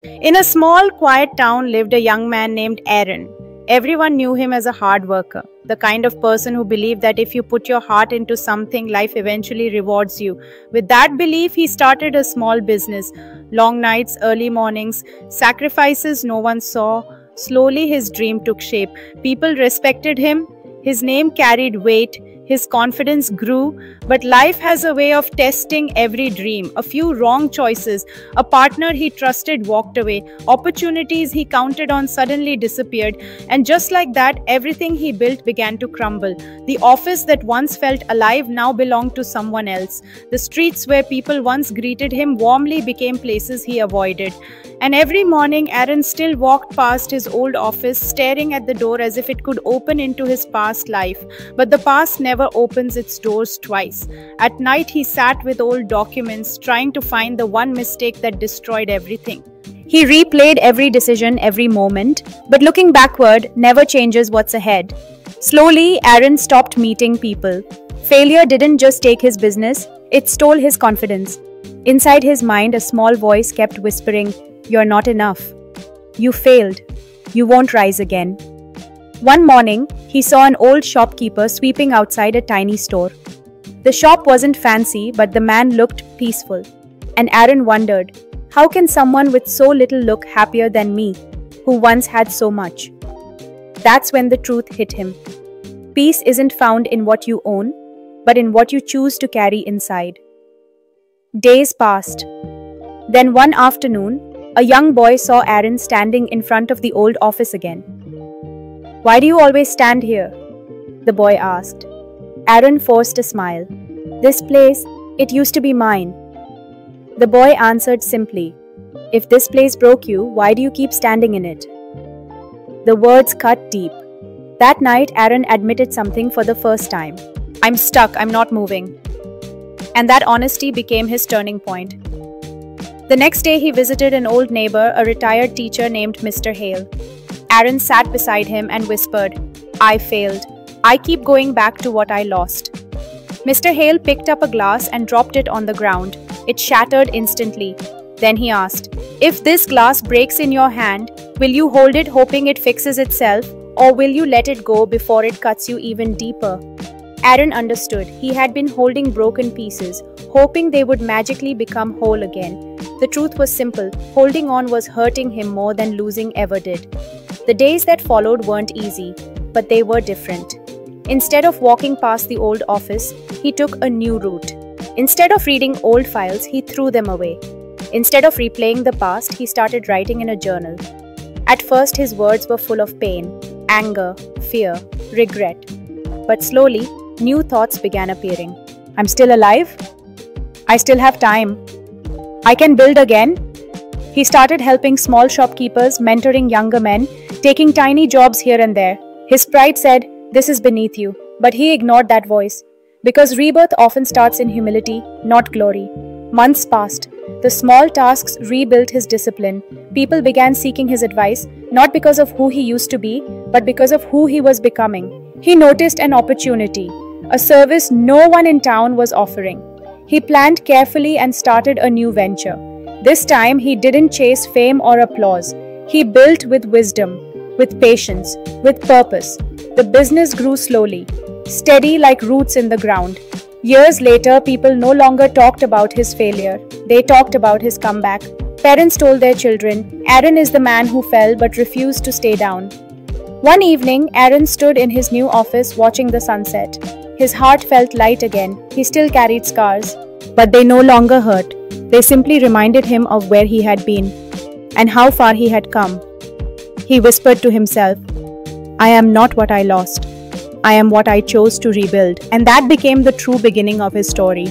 In a small, quiet town lived a young man named Aaron. Everyone knew him as a hard worker, the kind of person who believed that if you put your heart into something, life eventually rewards you. With that belief, he started a small business. Long nights, early mornings, sacrifices no one saw. Slowly, his dream took shape. People respected him. His name carried weight. His confidence grew, but life has a way of testing every dream. A few wrong choices, a partner he trusted walked away, opportunities he counted on suddenly disappeared, and just like that, everything he built began to crumble. The office that once felt alive now belonged to someone else. The streets where people once greeted him warmly became places he avoided. And every morning, Aaron still walked past his old office, staring at the door as if it could open into his past life. But the past never opens its doors twice. At night, he sat with old documents, trying to find the one mistake that destroyed everything. He replayed every decision, every moment, but looking backward never changes what's ahead. Slowly, Aaron stopped meeting people. Failure didn't just take his business, it stole his confidence. Inside his mind, a small voice kept whispering, "You're not enough. You failed. You won't rise again." One morning, he saw an old shopkeeper sweeping outside a tiny store. The shop wasn't fancy, but the man looked peaceful. And Aaron wondered, how can someone with so little look happier than me, who once had so much? That's when the truth hit him. Peace isn't found in what you own, but in what you choose to carry inside. Days passed. Then one afternoon, a young boy saw Aaron standing in front of the old office again. "Why do you always stand here?" the boy asked. Aaron forced a smile. "This place, it used to be mine." The boy answered simply, "If this place broke you, why do you keep standing in it?" The words cut deep. That night, Aaron admitted something for the first time. "I'm stuck, I'm not moving." And that honesty became his turning point. The next day, he visited an old neighbor, a retired teacher named Mr. Hale. Aaron sat beside him and whispered, "I failed. I keep going back to what I lost." Mr. Hale picked up a glass and dropped it on the ground. It shattered instantly. Then he asked, "If this glass breaks in your hand, will you hold it hoping it fixes itself, or will you let it go before it cuts you even deeper?" Aaron understood. He had been holding broken pieces, hoping they would magically become whole again. The truth was simple. Holding on was hurting him more than losing ever did. The days that followed weren't easy, but they were different. Instead of walking past the old office, he took a new route. Instead of reading old files, he threw them away. Instead of replaying the past, he started writing in a journal. At first, his words were full of pain, anger, fear, regret. But slowly, new thoughts began appearing. "I'm still alive. I still have time. I can build again." He started helping small shopkeepers, mentoring younger men, taking tiny jobs here and there. His pride said, "This is beneath you." But he ignored that voice. Because rebirth often starts in humility, not glory. Months passed. The small tasks rebuilt his discipline. People began seeking his advice, not because of who he used to be, but because of who he was becoming. He noticed an opportunity, a service no one in town was offering. He planned carefully and started a new venture. This time, he didn't chase fame or applause. He built with wisdom, with patience, with purpose. The business grew slowly, steady like roots in the ground. Years later, people no longer talked about his failure. They talked about his comeback. Parents told their children, "Aaron is the man who fell but refused to stay down." One evening, Aaron stood in his new office watching the sunset. His heart felt light again. He still carried scars, but they no longer hurt. They simply reminded him of where he had been and how far he had come. He whispered to himself, "I am not what I lost. I am what I chose to rebuild." And that became the true beginning of his story.